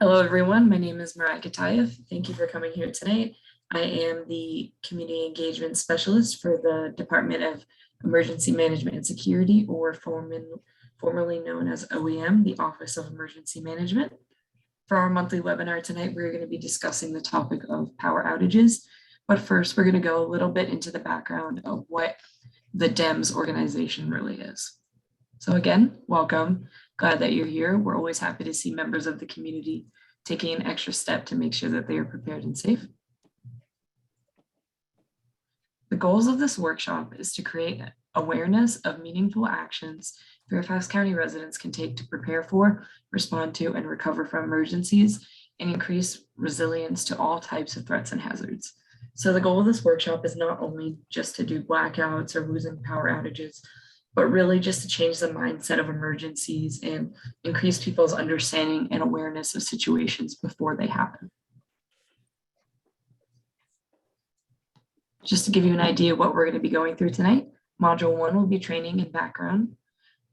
Hello, everyone. My name is Mariah Katayev. Thank you for coming here tonight. I am the Community Engagement Specialist for the Department of Emergency Management and Security, or formerly known as OEM, the Office of Emergency Management. For our monthly webinar tonight, we're going to be discussing the topic of power outages. But first, we're going to go a little bit into the background of what the DEMS organization really is. So again, welcome. Glad that you're here. We're always happy to see members of the community taking an extra step to make sure that they are prepared and safe. The goals of this workshop is to create awareness of meaningful actions Fairfax County residents can take to prepare for, respond to, and recover from emergencies, and increase resilience to all types of threats and hazards. So the goal of this workshop is not only just to do blackouts or losing power outages, but really just to change the mindset of emergencies and increase people's understanding and awareness of situations before they happen. Just to give you an idea of what we're going to be going through tonight, Module 1 will be training and background.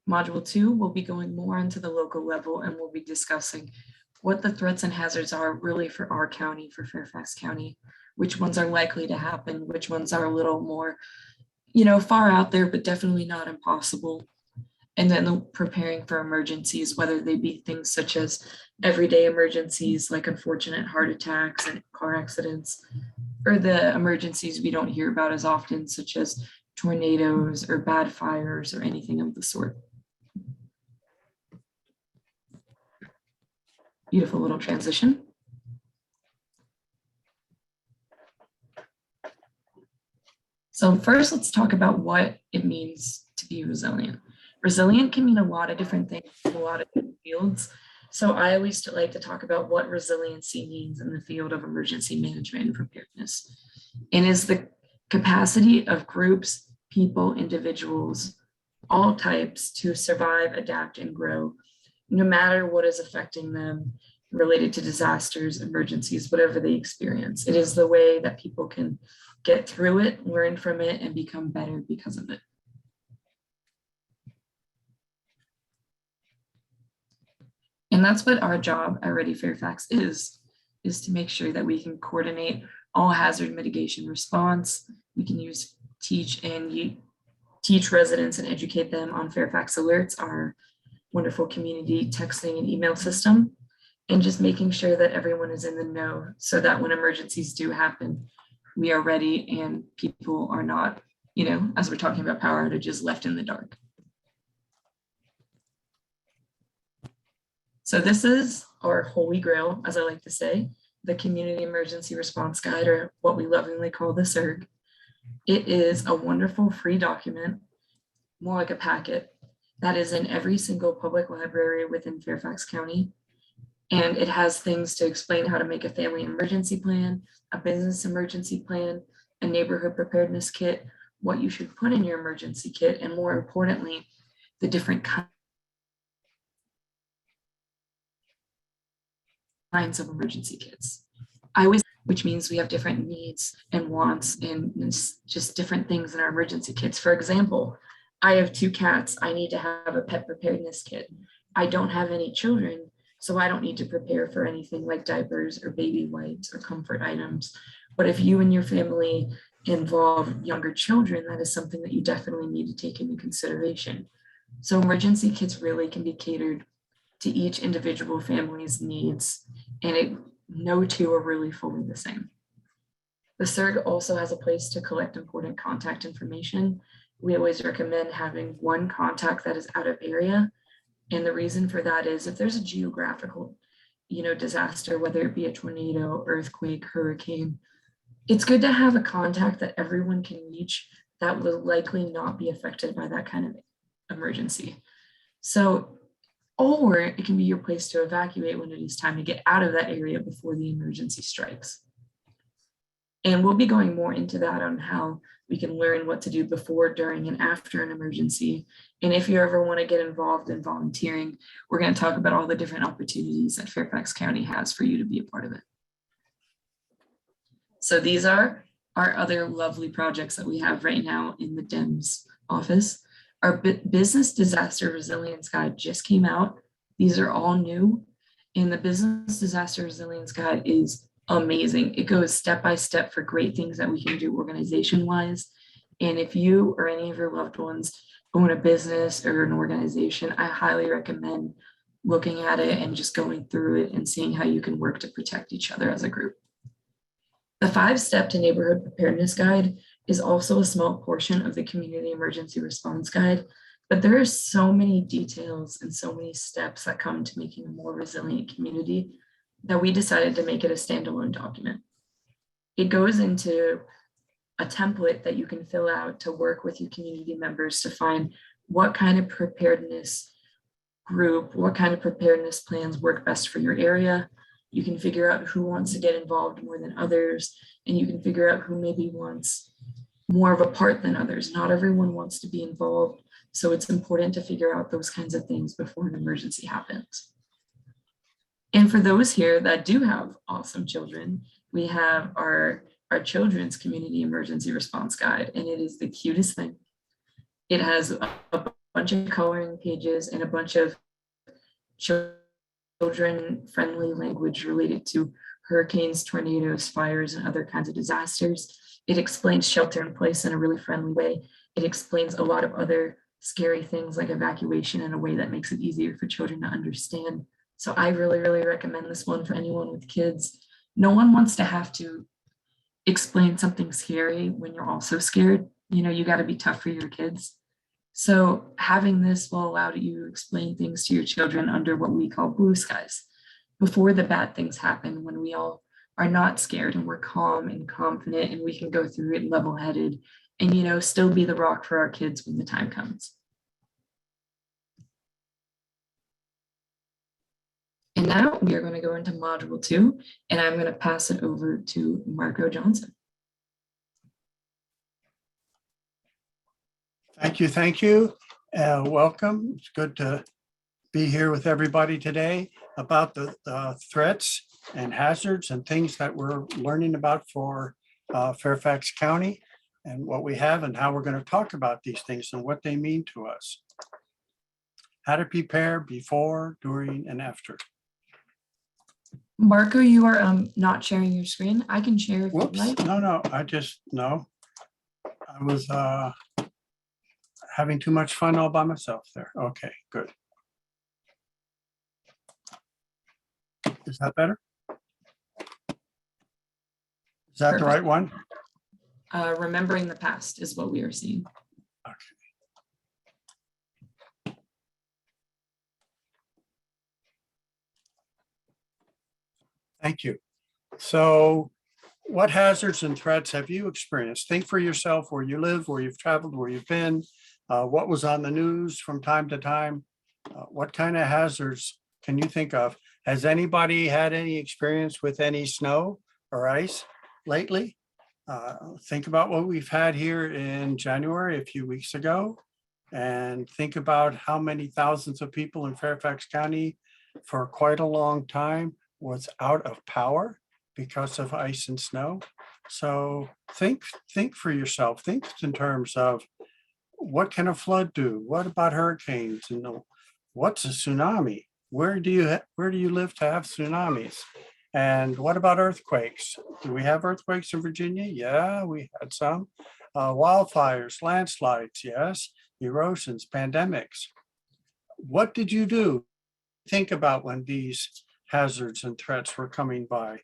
Module 2 will be going more into the local level, and we'll be discussing what the threats and hazards are really for our county, for Fairfax County, which ones are likely to happen, which ones are a little more far out there, but definitely not impossible. And then preparing for emergencies, whether they be things such as everyday emergencies like unfortunate heart attacks and car accidents, or the emergencies we don't hear about as often, such as tornadoes or bad fires or anything of the sort. Beautiful little transition. So first, let's talk about what it means to be resilient. Resilient can mean a lot of different things in a lot of different fields. So I always like to talk about what resiliency means in the field of emergency management and preparedness. And is the capacity of groups, people, individuals, all types to survive, adapt, and grow, no matter what is affecting them related to disasters, emergencies, whatever they experience. It is the way that people can get through it, learn from it, and become better because of it. And that's what our job at Ready Fairfax is to make sure that we can coordinate all hazard mitigation response. We can teach residents and educate them on Fairfax Alerts, our wonderful community texting and email system, and just making sure that everyone is in the know so that when emergencies do happen, we are ready and people are not, as we're talking about power outages, left in the dark. So this is our holy grail, as I like to say, the Community Emergency Response Guide, or what we lovingly call the CERG. It is a wonderful free document, more like a packet, that is in every single public library within Fairfax County. And it has things to explain how to make a family emergency plan, a business emergency plan, a neighborhood preparedness kit, what you should put in your emergency kit, and more importantly, the different kinds of emergency kits. Which means we have different needs and wants and just different things in our emergency kits. For example, I have 2 cats. I need to have a pet preparedness kit. I don't have any children, so I don't need to prepare for anything like diapers or baby wipes or comfort items. But if you and your family involve younger children, that is something that you definitely need to take into consideration. So emergency kits really can be catered to each individual family's needs, and no two are really fully the same. The CERG also has a place to collect important contact information. We always recommend having one contact that is out of area. And the reason for that is if there's a geographical, disaster, whether it be a tornado, earthquake, hurricane, it's good to have a contact that everyone can reach that will likely not be affected by that kind of emergency. So, or it can be your place to evacuate when it is time to get out of that area before the emergency strikes. And we'll be going more into that on how we can learn what to do before, during, and after an emergency. And if you ever want to get involved in volunteering, we're going to talk about all the different opportunities that Fairfax County has for you to be a part of it. So these are our other lovely projects that we have right now in the DEMS office. Our Business Disaster Resilience Guide just came out. These are all new. And the Business Disaster Resilience Guide is amazing. It goes step by step for great things that we can do organization wise. And if you or any of your loved ones own a business or an organization, I highly recommend looking at it and just going through it and seeing how you can work to protect each other as a group. The 5-Step to Neighborhood Preparedness Guide is also a small portion of the Community Emergency Response Guide, but there are so many details and so many steps that come to making a more resilient community that we decided to make it a standalone document. It goes into a template that you can fill out to work with your community members to find what kind of preparedness group, what kind of preparedness plans work best for your area. You can figure out who wants to get involved more than others, and you can figure out who maybe wants more of a part than others. Not everyone wants to be involved, so it's important to figure out those kinds of things before an emergency happens. And for those here that do have awesome children, we have our children's community emergency response guide, and it is the cutest thing. It has a bunch of coloring pages and a bunch of children-friendly language related to hurricanes, tornadoes, fires, and other kinds of disasters. It explains shelter in place in a really friendly way. It explains a lot of other scary things like evacuation in a way that makes it easier for children to understand. So I really, really recommend this one for anyone with kids. No one wants to have to explain something scary when you're also scared. You know, you got to be tough for your kids. So having this will allow you to explain things to your children under what we call blue skies, before the bad things happen, when we all are not scared and we're calm and confident and we can go through it level-headed and, you know, still be the rock for our kids when the time comes. And now we are going to go into module 2, and I'm going to pass it over to Marco Johnson. Thank you. Thank you. Welcome. It's good to be here with everybody today about the threats and hazards and things that we're learning about for Fairfax County and what we have and how we're going to talk about these things and what they mean to us. How to prepare before, during, and after. Marco, you are not sharing your screen. I can share if Whoops. you'd like. No, I was having too much fun all by myself there. Okay, good. Is that better? Is that the right one? Remembering the past is what we are seeing. Okay. Thank you. So what hazards and threats have you experienced? Think for yourself where you live, where you've traveled, where you've been, what was on the news from time to time. What kind of hazards can you think of? Has anybody had any experience with any snow or ice lately? Think about what we've had here in January a few weeks ago, and think about how many thousands of people in Fairfax County for quite a long time was out of power because of ice and snow. So think for yourself. Think in terms of what can a flood do? What about hurricanes? And what's a tsunami? Where do you live to have tsunamis? And what about earthquakes? Do we have earthquakes in Virginia? Yeah, we had some. Wildfires, landslides, yes. Erosions, pandemics. What did you do? Think about when these hazards and threats were coming by.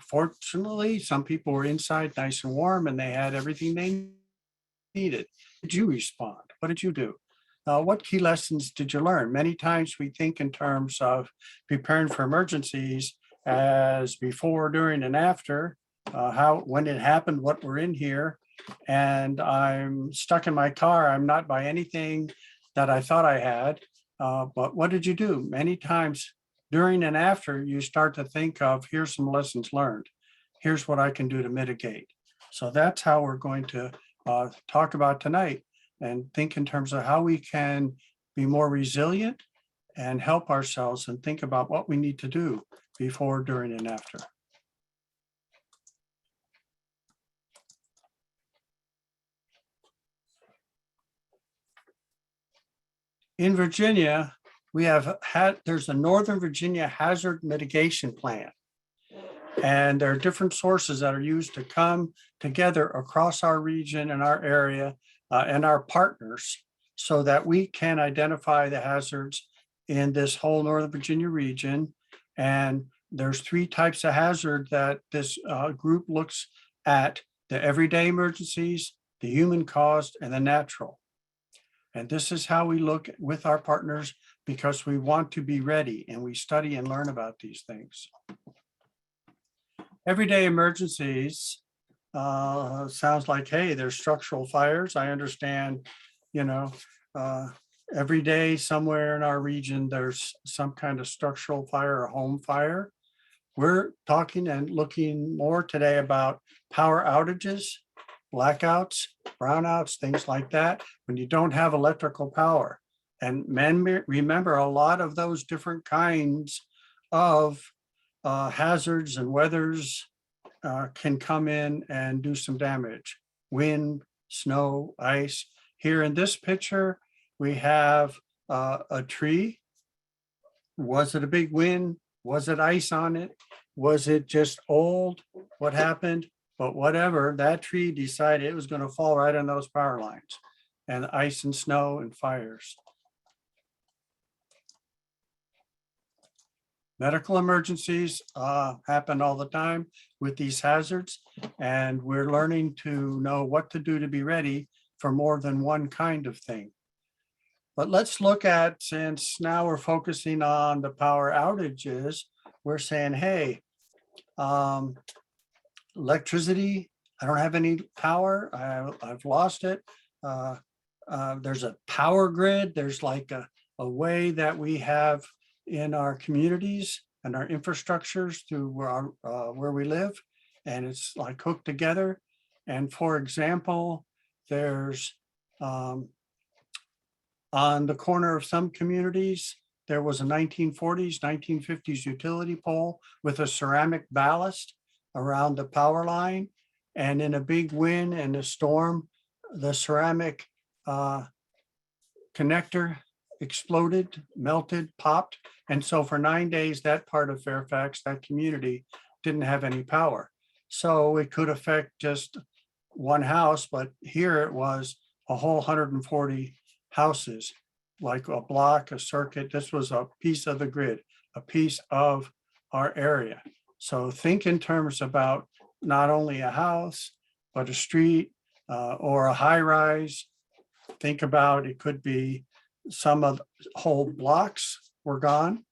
Fortunately, some people were inside nice and warm and they had everything they needed. Did you respond? What did you do? What key lessons did you learn? Many times we think in terms of preparing for emergencies as before, during, and after, when it happened, what we're in here, and I'm stuck in my car. I'm not by anything that I thought I had, but what did you do? Many times during and after, you start to think of, here's some lessons learned. Here's what I can do to mitigate. So that's how we're going to talk about tonight, and think in terms of how we can be more resilient and help ourselves and think about what we need to do before, during, and after. In Virginia, we have had, there's a Northern Virginia Hazard Mitigation Plan. And there are different sources that are used to come together across our region and our area and our partners so that we can identify the hazards in this whole Northern Virginia region. And there's 3 types of hazard that this group looks at: the everyday emergencies, the human caused, and the natural. And this is how we look with our partners because we want to be ready and we study and learn about these things. Everyday emergencies sounds like, hey, there's structural fires. I understand, you know, every day somewhere in our region, there's some kind of structural fire or home fire. We're talking and looking more today about power outages, blackouts, brownouts, things like that, when you don't have electrical power. And remember, a lot of those different kinds of hazards and weathers can come in and do some damage. Wind, snow, ice. Here in this picture, we have a tree. Was it a big wind? Was it ice on it? Was it just old? What happened? But whatever, that tree decided it was going to fall right on those power lines, and ice and snow and fires. Medical emergencies happen all the time with these hazards, and we're learning to know what to do to be ready for more than one kind of thing. But let's look at, since now we're focusing on the power outages, we're saying, hey, electricity, I don't have any power, I've lost it. There's a power grid, there's like a way that we have in our communities and our infrastructures to where we live, and it's like hooked together. And for example, there's on the corner of some communities, there was a 1940s, 1950s utility pole with a ceramic ballast around the power line. And in a big wind and a storm, the ceramic connector exploded, melted, popped. And so for 9 days, that part of Fairfax, that community, didn't have any power. So it could affect just one house, but here it was a whole 140 houses, like a block, a circuit. This was a piece of the grid, a piece of our area. So think in terms about not only a house, but a street or a high rise. Think about, it could be some of the whole blocks were gone.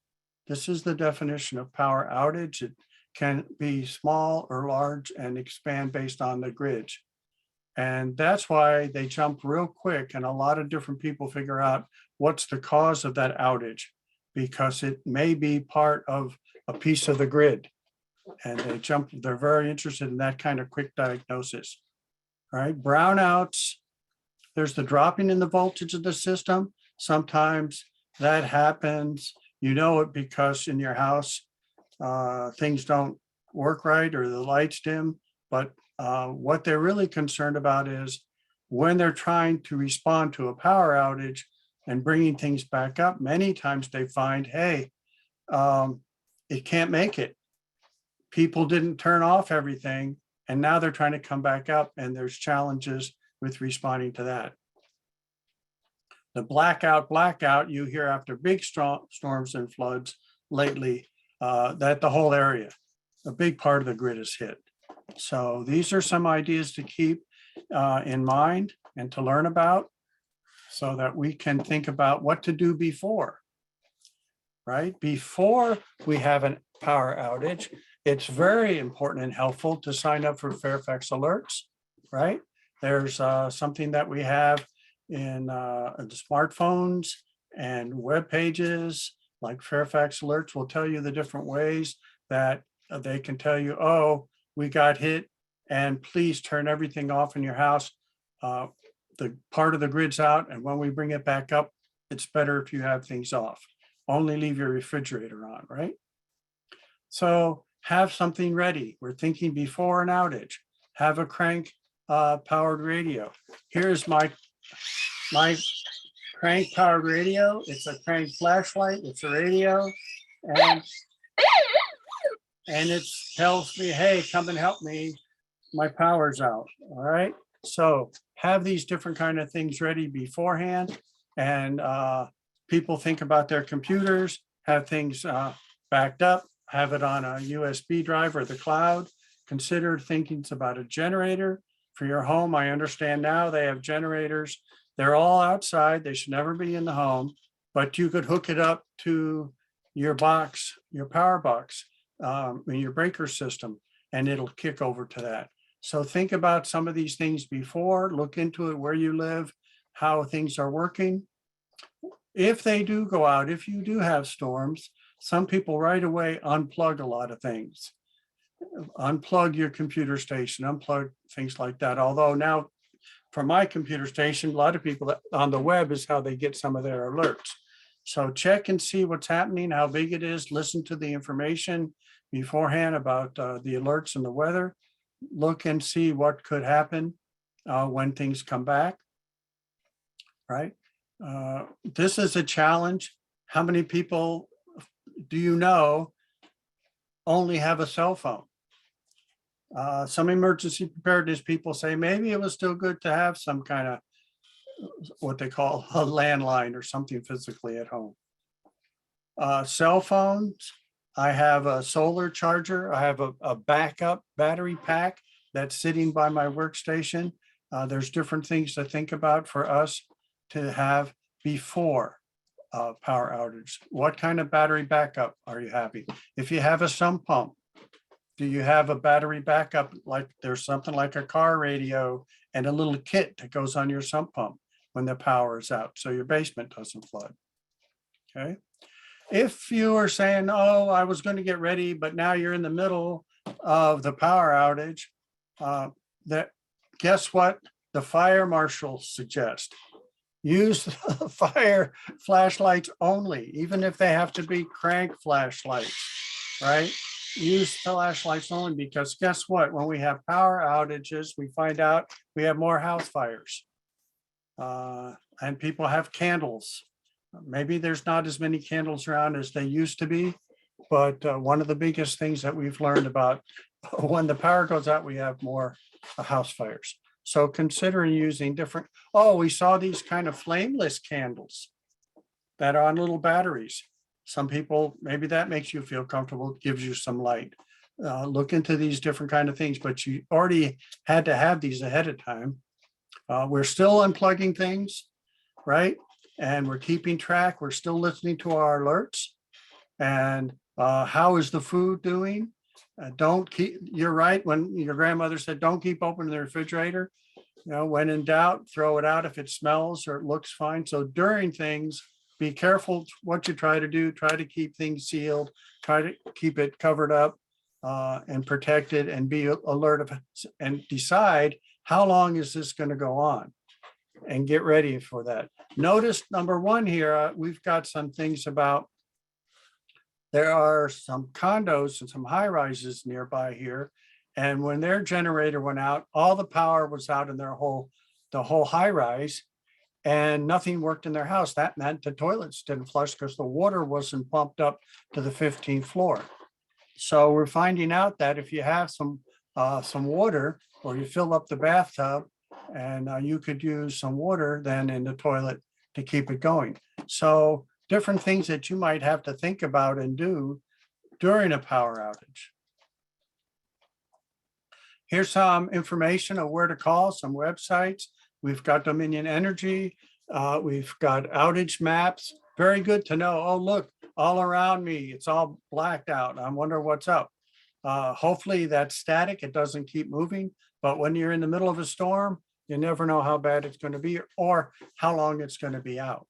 This is the definition of power outage. It can be small or large and expand based on the grid. And that's why they jump real quick, and a lot of different people figure out what's the cause of that outage, because it may be part of a piece of the grid. And they're very interested in that kind of quick diagnosis. All right, brownouts, there's the dropping in the voltage of the system. Sometimes that happens, you know it because in your house, things don't work right or the lights dim. But what they're really concerned about is when they're trying to respond to a power outage and bringing things back up, many times they find, hey, it can't make it. People didn't turn off everything, and now they're trying to come back up, and there's challenges with responding to that. The blackout you hear after big storms and floods lately, that the whole area, a big part of the grid is hit. So these are some ideas to keep in mind and to learn about so that we can think about what to do before, right? Before we have a power outage, it's very important and helpful to sign up for Fairfax alerts, right? There's something that we have in the smartphones and web pages, like Fairfax alerts will tell you the different ways that they can tell you, oh, we got hit and please turn everything off in your house. The part of the grid's out, and when we bring it back up, it's better if you have things off. Only leave your refrigerator on, right? So have something ready. We're thinking before an outage. Have a crank powered radio. Here's my crank powered radio, it's a crank flashlight, it's a radio, and it tells me, hey, come and help me, my power's out. All right, so have these different kind of things ready beforehand. And people think about their computers, have things backed up, have it on a USB drive or the cloud. Consider thinking about a generator for your home. I understand now they have generators. They're all outside. They should never be in the home, but you could hook it up to your box, your power box, in your breaker system, and it'll kick over to that. So think about some of these things before, look into it where you live, how things are working. If they do go out, if you do have storms, some people right away unplug a lot of things. Unplug your computer station, unplug things like that. Although now for my computer station, a lot of people on the web is how they get some of their alerts. So check and see what's happening, how big it is, listen to the information beforehand about the alerts and the weather. Look and see what could happen when things come back, right? This is a challenge. How many people do you know only have a cell phone? Some emergency preparedness people say maybe it was still good to have some kind of what they call a landline or something physically at home. Cell phones, I have a solar charger. I have a backup battery pack that's sitting by my workstation. There's different things to think about for us to have before power outage. What kind of battery backup are you having? If you have a sump pump, do you have a battery backup? Like there's something like a car radio and a little kit that goes on your sump pump when the power is out, so your basement doesn't flood. Okay. If you are saying, oh, I was going to get ready, but now you're in the middle of the power outage, guess what? The fire marshals suggest use fire flashlights only, even if they have to be crank flashlights, right? Use flashlights only, because guess what? When we have power outages, we find out we have more house fires. And people have candles. Maybe there's not as many candles around as they used to be, but one of the biggest things that we've learned about when the power goes out, we have more house fires. So considering using different, we saw these kind of flameless candles that are on little batteries. Some people, maybe that makes you feel comfortable, gives you some light. Look into these different kind of things, but you already had to have these ahead of time. We're still unplugging things, right? And we're keeping track. We're still listening to our alerts. And how is the food doing? You're right, when your grandmother said, don't keep opening the refrigerator. When in doubt, throw it out if it smells or it looks fine. So during things, be careful what you try to do. Try to keep things sealed. Try to keep it covered up and protected, and be alert of it, and decide how long is this going to go on, and get ready for that. Notice number one here, we've got some things about, there are some condos and some high rises nearby here. And when their generator went out, all the power was out in the whole high rise, and nothing worked in their house. That meant the toilets didn't flush because the water wasn't pumped up to the 15th floor. So we're finding out that if you have some water, or you fill up the bathtub, and you could use some water then in the toilet to keep it going. So different things that you might have to think about and do during a power outage. Here's some information of where to call, some websites. We've got Dominion Energy. We've got outage maps. Very good to know. Oh, look, all around me, it's all blacked out. I wonder what's up. Hopefully that's static. It doesn't keep moving. But when you're in the middle of a storm, you never know how bad it's going to be or how long it's going to be out,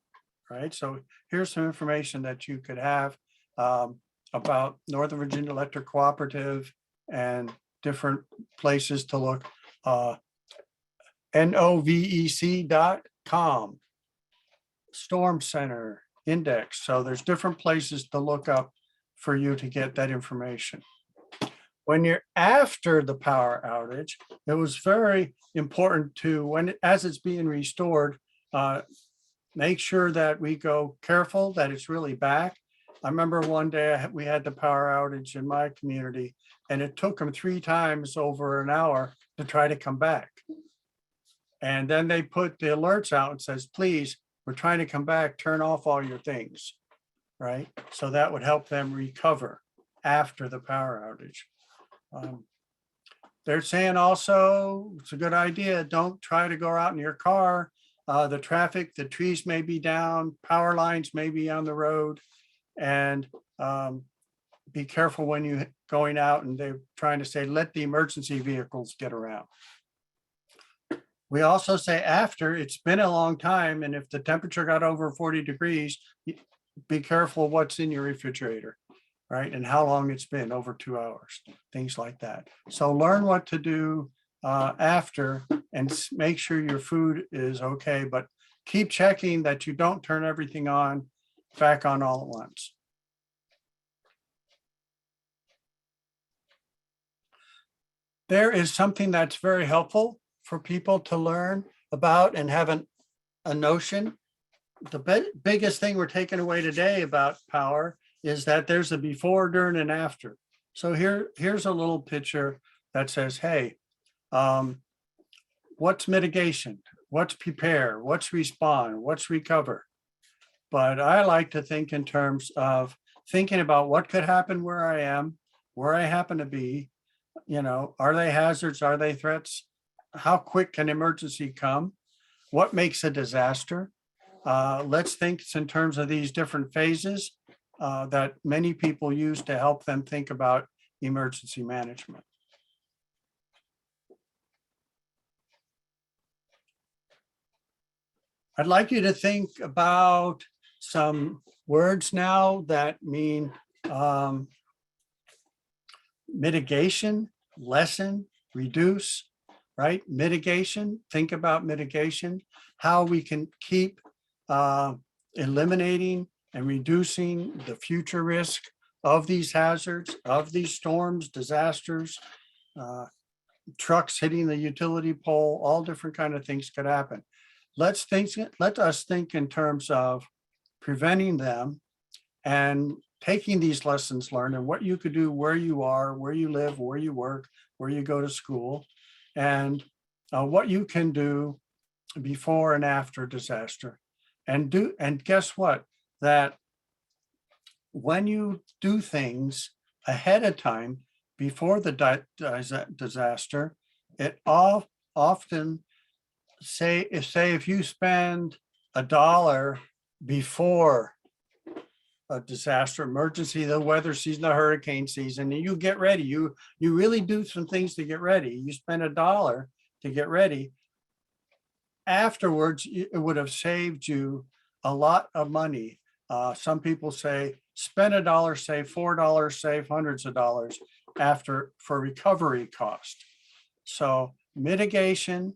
right? So here's some information that you could have about Northern Virginia Electric Cooperative and different places to look. novec.com, Storm Center Index. So there's different places to look up for you to get that information. When you're after the power outage, it was very important to, as it's being restored, make sure that we go careful, that it's really back. I remember one day we had the power outage in my community, and it took them 3 times over an hour to try to come back. And then they put the alerts out and says, please, we're trying to come back, turn off all your things, right? So that would help them recover after the power outage. They're saying also, it's a good idea, don't try to go out in your car. The traffic, the trees may be down, power lines may be on the road, and be careful when you're going out, and they're trying to say, let the emergency vehicles get around. We also say after, it's been a long time, and if the temperature got over 40 degrees, be careful what's in your refrigerator, right? And how long it's been, over 2 hours, things like that. So learn what to do after, and make sure your food is okay, but keep checking that you don't turn everything back on all at once. There is something that's very helpful for people to learn about and have a notion. The biggest thing we're taking away today about power is that there's a before, during, and after. So here's a little picture that says, hey, what's mitigation? What's prepare? What's respond? What's recover? But I like to think in terms of thinking about what could happen where I am, where I happen to be, are they hazards? Are they threats? How quick can emergency come? What makes a disaster? Let's think in terms of these different phases that many people use to help them think about emergency management. I'd like you to think about some words now that mean mitigation, lessen, reduce, right? Mitigation, think about mitigation, how we can keep eliminating and reducing the future risk of these hazards, of these storms, disasters, trucks hitting the utility pole, all different kind of things could happen. Let us think in terms of preventing them and taking these lessons learned and what you could do where you are, where you live, where you work, where you go to school, and what you can do before and after disaster. And guess what? That when you do things ahead of time before the disaster, it often say if you spend $1 before a disaster, emergency, the weather season, the hurricane season, and you get ready, you really do some things to get ready. You spend $1 to get ready. Afterwards, it would have saved you a lot of money. Some people say spend $1, save $4, save hundreds of dollars for recovery cost. So mitigation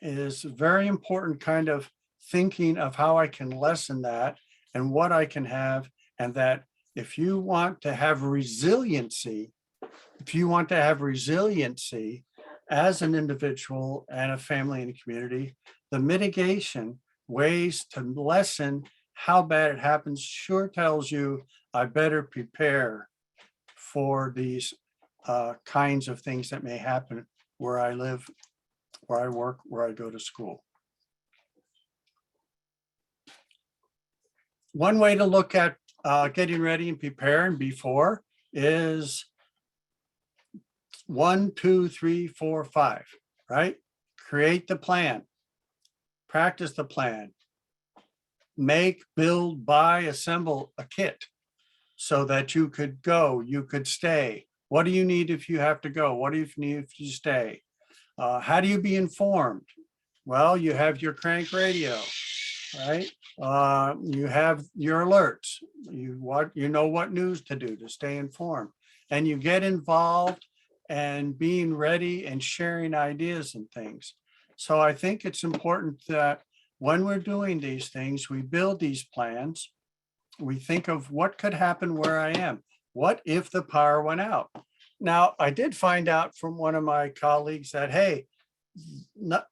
is very important kind of thinking of how I can lessen that and what I can have. And that if you want to have resiliency, as an individual and a family and a community, the mitigation ways to lessen how bad it happens sure tells you I better prepare for these kinds of things that may happen where I live, where I work, where I go to school. One way to look at getting ready and preparing before is 1, 2, 3, 4, 5, right? Create the plan, practice the plan, make, build, buy, assemble a kit so that you could go, you could stay. What do you need if you have to go? What do you need if you stay? How do you be informed? Well, you have your crank radio, right? You have your alerts. You know what news to do to stay informed, and you get involved and being ready and sharing ideas and things. So I think it's important that when we're doing these things, we build these plans. We think of what could happen where I am. What if the power went out? Now, I did find out from one of my colleagues that, hey,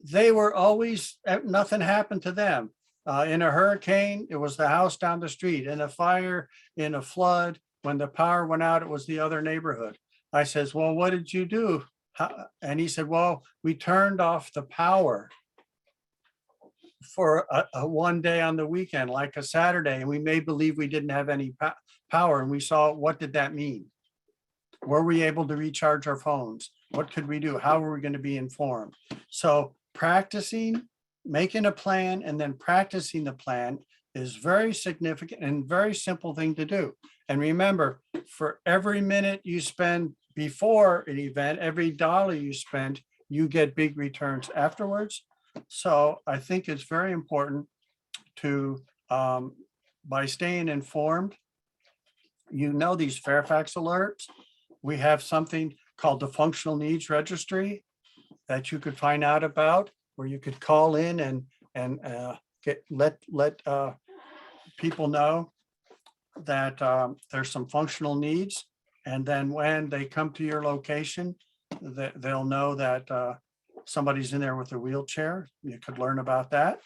they were always, nothing happened to them. In a hurricane, it was the house down the street. In a fire, in a flood, when the power went out, it was the other neighborhood. I says, well, what did you do? And he said, well, we turned off the power for a one day on the weekend, like a Saturday, and we made believe we didn't have any power. And we saw, what did that mean? Were we able to recharge our phones? What could we do? How were we going to be informed? So practicing, making a plan, and then practicing the plan is very significant and very simple thing to do. And remember, for every minute you spend before an event, every dollar you spend, you get big returns afterwards. So I think it's very important to, by staying informed, these Fairfax alerts. We have something called the Functional Needs Registry that you could find out about, where you could call in and let people know that there's some functional needs. And then when they come to your location, they'll know that somebody's in there with a wheelchair. You could learn about that,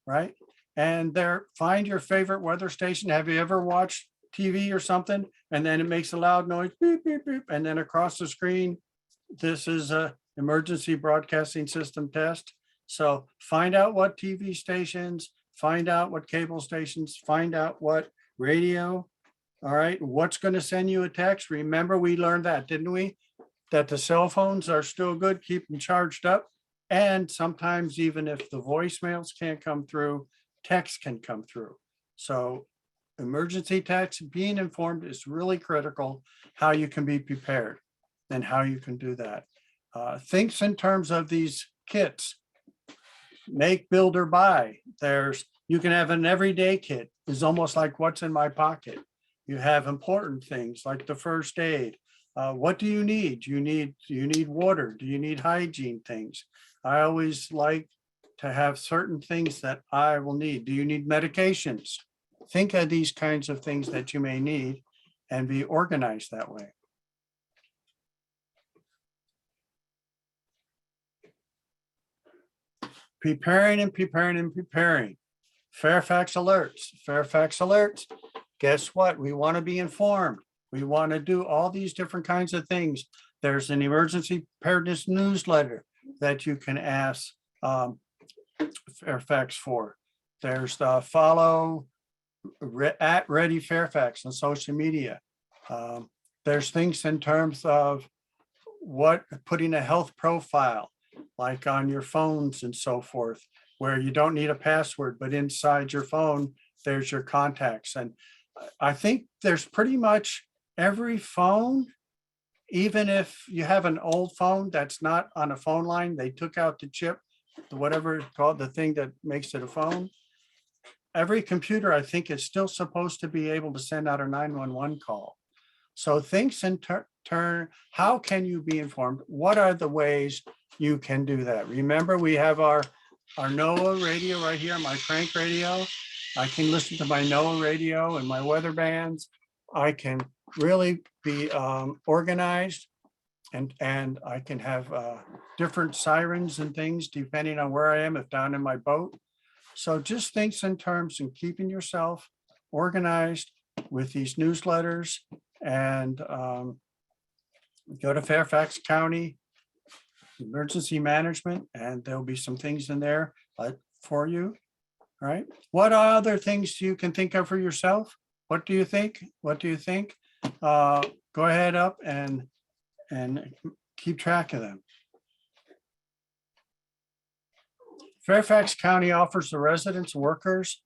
right? And find your favorite weather station. Have you ever watched TV or something, and then it makes a loud noise, beep, beep, beep, and then across the screen, this is a emergency broadcasting system test. So find out what TV stations, find out what cable stations, find out what radio. All right, what's going to send you a text? Remember, we learned that, didn't we? That the cell phones are still good, keep them charged up. And sometimes even if the voicemails can't come through, text can come through. So emergency text, being informed is really critical, how you can be prepared and how you can do that. Thinks in terms of these kits, make, build, or buy. You can have an everyday kit, is almost like what's in my pocket. You have important things like the first aid. What do you need? Do you need water? Do you need hygiene things? I always like to have certain things that I will need. Do you need medications? Think of these kinds of things that you may need and be organized that way. Preparing and preparing and preparing. Fairfax alerts. Fairfax alerts. Guess what? We want to be informed. We want to do all these different kinds of things. There's an emergency preparedness newsletter that you can ask Fairfax for. There's the follow at Ready Fairfax on social media. There's things in terms of putting a health profile, like on your phones and so forth, where you don't need a password, but inside your phone, there's your contacts. And I think there's pretty much every phone, even if you have an old phone that's not on a phone line, they took out the chip, whatever it's called, the thing that makes it a phone. Every computer, I think, is still supposed to be able to send out a 911 call. So thinks in turn, how can you be informed? What are the ways you can do that? Remember, we have our NOAA radio right here, my crank radio. I can listen to my NOAA radio and my weather bands. I can really be organized, and I can have different sirens and things depending on where I am, if down in my boat. So just thinks in terms of keeping yourself organized with these newsletters, and go to Fairfax County Emergency Management, and there'll be some things in there for you. All right. What other things you can think of for yourself? What do you think? What do you think? Go ahead up and keep track of them. Fairfax County offers the residents, workers,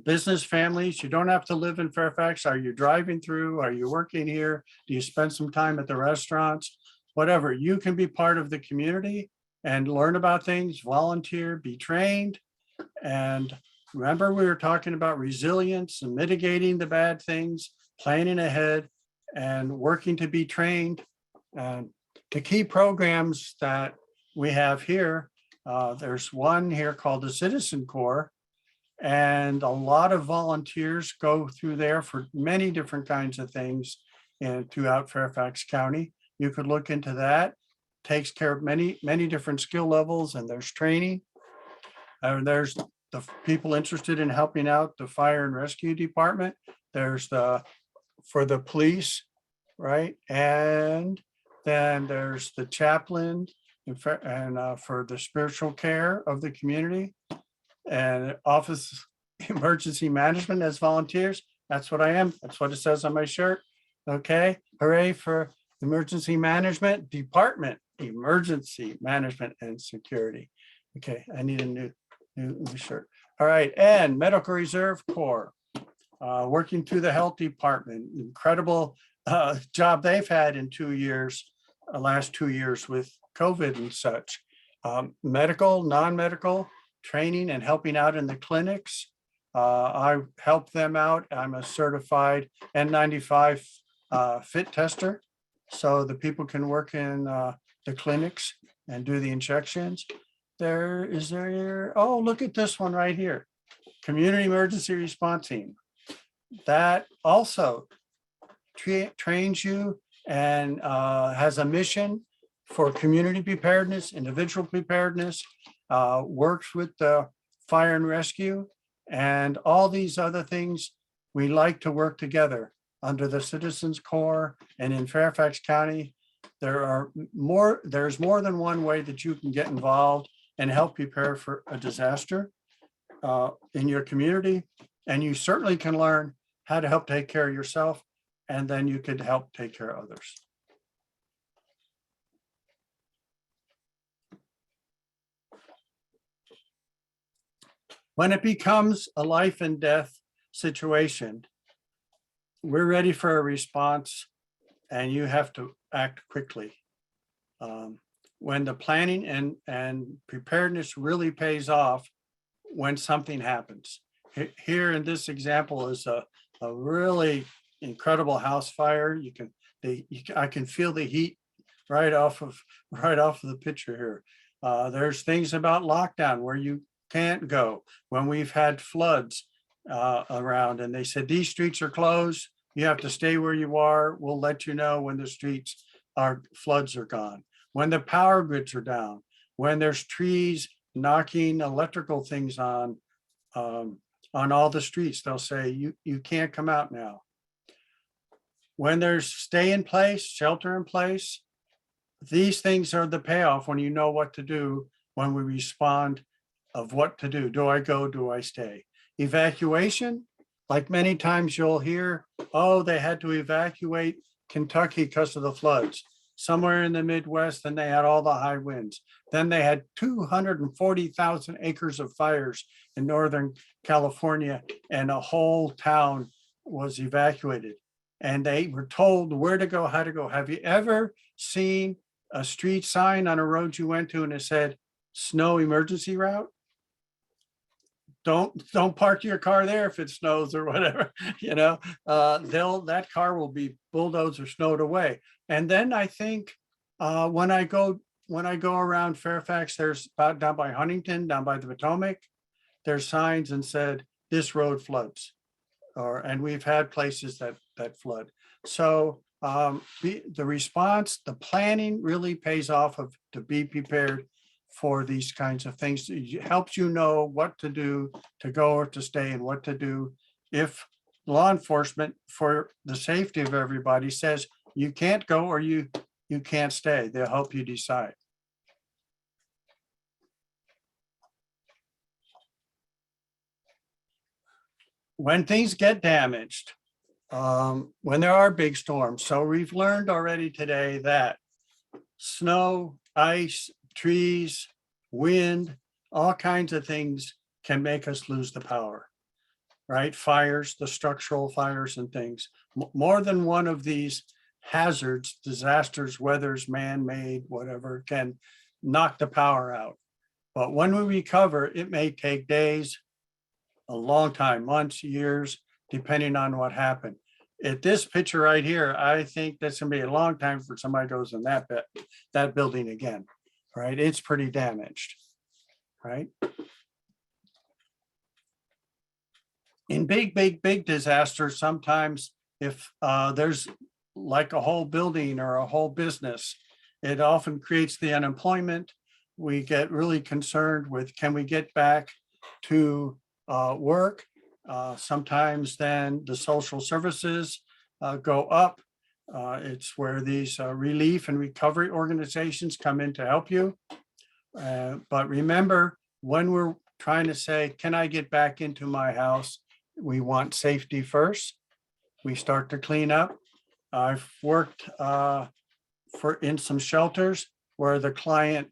business families. You don't have to live in Fairfax. Are you driving through? Are you working here? Do you spend some time at the restaurants? Whatever, you can be part of the community and learn about things, volunteer, be trained. And remember, we were talking about resilience and mitigating the bad things, planning ahead and working to be trained. And the key programs that we have here, there's one here called the Citizen Corps, and a lot of volunteers go through there for many different kinds of things and throughout Fairfax County. You could look into that. Takes care of many different skill levels, and there's training. There's the people interested in helping out the fire and rescue department. There's for the police, right? And then there's the chaplain and for the spiritual care of the community, and office emergency management as volunteers. That's what I am. That's what it says on my shirt. Okay, hooray for emergency management department, emergency management and security. Okay, I need a new shirt. All right, and Medical Reserve Corps, working through the health department. Incredible job they've had in 2 years, last 2 years with COVID and such. Medical, non-medical training and helping out in the clinics. I help them out. I'm a certified N95 fit tester, so the people can work in the clinics and do the injections. Oh, look at this one right here. Community Emergency Response Team. That also trains you and has a mission for community preparedness, individual preparedness, works with the fire and rescue, and all these other things. We like to work together under the Citizens Corps, and in Fairfax County, there's more than one way that you can get involved and help prepare for a disaster in your community. And you certainly can learn how to help take care of yourself, and then you could help take care of others. When it becomes a life and death situation, we're ready for a response, and you have to act quickly. When the planning and preparedness really pays off when something happens. Here in this example is a really incredible house fire. I can feel the heat right off of the picture here. There's things about lockdown where you can't go. When we've had floods around and they said, these streets are closed, you have to stay where you are. We'll let you know when the floods are gone. When the power grids are down, when there's trees knocking electrical things on all the streets, they'll say, you can't come out now. When there's stay in place, shelter in place, these things are the payoff when you know what to do when we respond of what to do. Do I go? Do I stay? Evacuation, like many times you'll hear, oh, they had to evacuate Kentucky because of the floods. Somewhere in the Midwest, and they had all the high winds. Then they had 240,000 acres of fires in Northern California, and a whole town was evacuated. And they were told where to go, how to go. Have you ever seen a street sign on a road you went to and it said, snow emergency route? Don't park your car there if it snows or whatever, that car will be bulldozed or snowed away. And then I think when I go around Fairfax, there's down by Huntington, down by the Potomac, there's signs and said, this road floods, and we've had places that flood. So the response, the planning really pays off to be prepared for these kinds of things. It helps you know what to do to go or to stay, and what to do if law enforcement, for the safety of everybody, says you can't go or you can't stay. They'll help you decide. When things get damaged, when there are big storms. So we've learned already today that snow, ice, trees, wind, all kinds of things can make us lose the power, right? Fires, the structural fires and things. More than one of these hazards, disasters, weathers, man-made, whatever, can knock the power out. But when we recover, it may take days, a long time, months, years, depending on what happened. At this picture right here, I think that's gonna be a long time for somebody goes in that building again, right? It's pretty damaged, right? In big disasters, sometimes if there's like a whole building or a whole business, it often creates the unemployment. We get really concerned with, can we get back to work. Sometimes then the social services go up. It's where these relief and recovery organizations come in to help you. But remember, when we're trying to say, can I get back into my house? We want safety first. We start to clean up. I've worked in some shelters where the client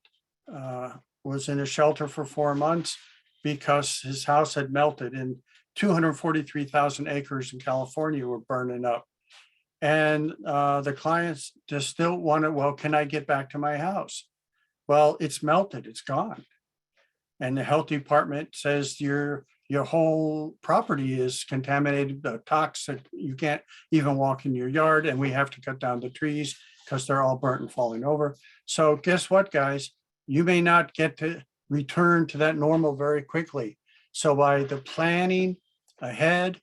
was in a shelter for 4 months because his house had melted and 243,000 acres in California were burning up. And the clients just still wanted, well, can I get back to my house? Well, it's melted, it's gone. And the health department says your whole property is contaminated, toxic. You can't even walk in your yard, and we have to cut down the trees because they're all burnt and falling over. So guess what, guys? You may not get to return to that normal very quickly. So by the planning ahead,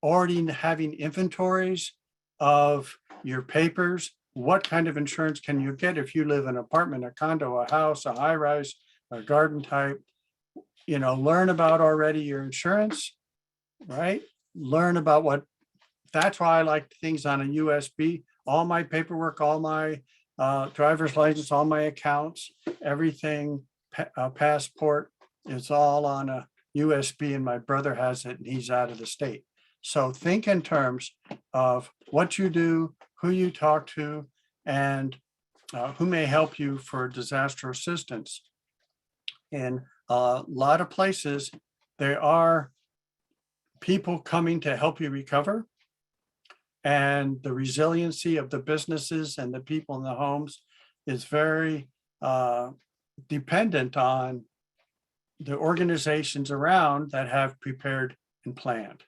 already having inventories of your papers, what kind of insurance can you get if you live in an apartment, a condo, a house, a high rise, a garden type? Learn about already your insurance, right? Learn about what, that's why I like things on a USB, all my paperwork, all my driver's license, all my accounts, everything, passport, it's all on a USB, and my brother has it and he's out of the state. So think in terms of what you do, who you talk to, and who may help you for disaster assistance. In a lot of places, there are people coming to help you recover. And the resiliency of the businesses and the people in the homes is very dependent on the organizations around that have prepared and planned.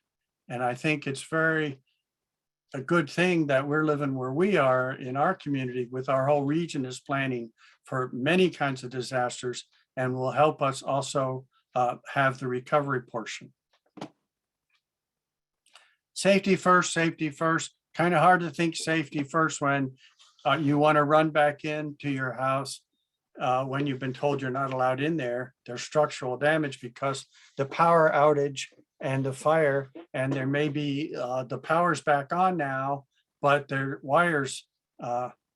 And I think it's a good thing that we're living where we are in our community, with our whole region is planning for many kinds of disasters, and will help us also have the recovery portion. Safety first, safety first. Kind of hard to think safety first when you want to run back into your house when you've been told you're not allowed in there. There's structural damage because the power outage and the fire, and there may be the power's back on now, but their wires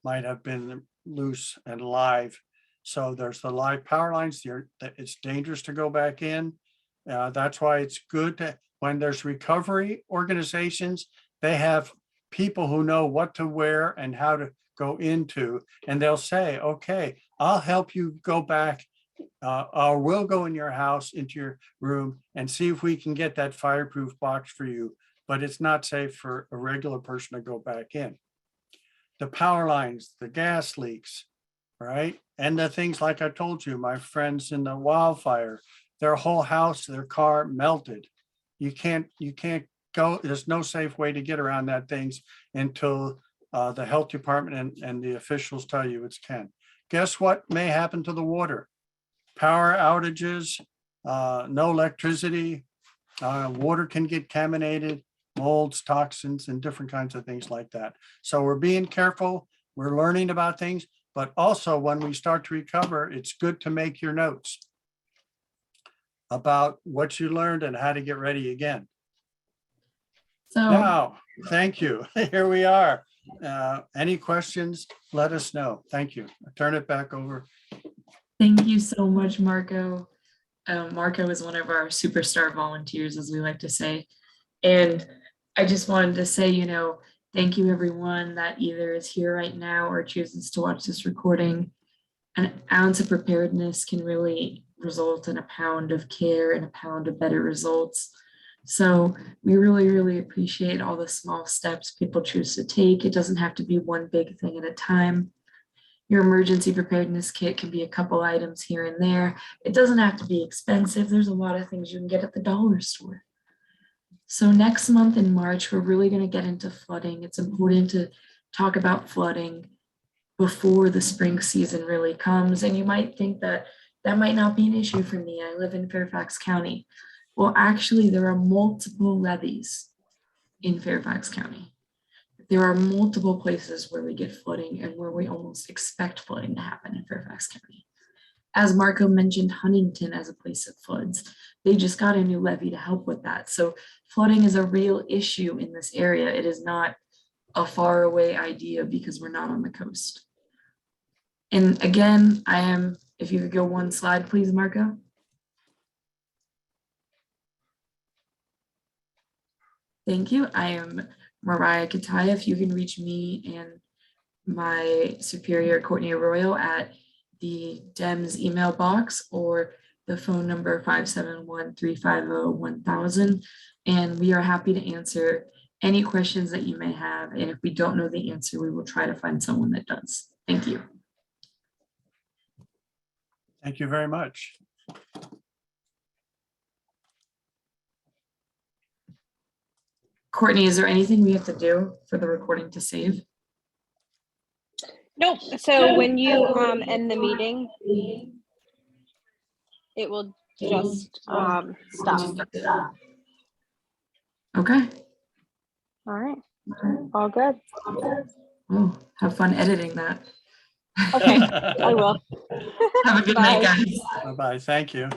might have been loose and live. So there's the live power lines. It's dangerous to go back in. That's why it's good to, when there's recovery organizations, they have people who know what to wear and how to go into, and they'll say, okay, I'll help you go back, or we'll go in your house, into your room, and see if we can get that fireproof box for you, but it's not safe for a regular person to go back in. The power lines, the gas leaks, right? And the things like I told you, my friends in the wildfire, their whole house, their car melted. You can't go, there's no safe way to get around that things until the health department and the officials tell you it's can. Guess what may happen to the water? Power outages, no electricity, water can get contaminated, molds, toxins, and different kinds of things like that. So we're being careful, we're learning about things, but also when we start to recover, it's good to make your notes about what you learned and how to get ready again. So Now, thank you. Here we are. Any questions, let us know. Thank you. I turn it back over. thank you so much, Marco. Marco is one of our superstar volunteers, as we like to say. And I just wanted to say, thank you everyone that either is here right now or chooses to watch this recording. An ounce of preparedness can really result in a pound of care and a pound of better results. So we really, really appreciate all the small steps people choose to take. It doesn't have to be one big thing at a time. Your emergency preparedness kit can be a couple items here and there. It doesn't have to be expensive. There's a lot of things you can get at the dollar store. So next month in March, we're really going to get into flooding. It's important to talk about flooding before the spring season really comes. And you might think that that might not be an issue for me. I live in Fairfax County. Well, actually, there are multiple levees in Fairfax County. There are multiple places where we get flooding and where we almost expect flooding to happen in Fairfax County. As Marco mentioned, Huntington as a place that floods. They just got a new levee to help with that. So flooding is a real issue in this area. It is not a far away idea because we're not on the coast. And again, if you could go one slide, please, Marco. Thank you. I am Mariah Kataya. If you can reach me and my superior, Courtney Arroyo, at the DEMS email box or the phone number 571-350-1000. And we are happy to answer any questions that you may have. And if we don't know the answer, we will try to find someone that does. Thank you. Thank you very much. Courtney, is there anything we have to do for the recording to save? Nope. So when you end the meeting, it will just stop. Okay. All right. All good. Oh, have fun editing that. Okay, I will. Have a good night, Bye. guys. Bye-bye. Thank you.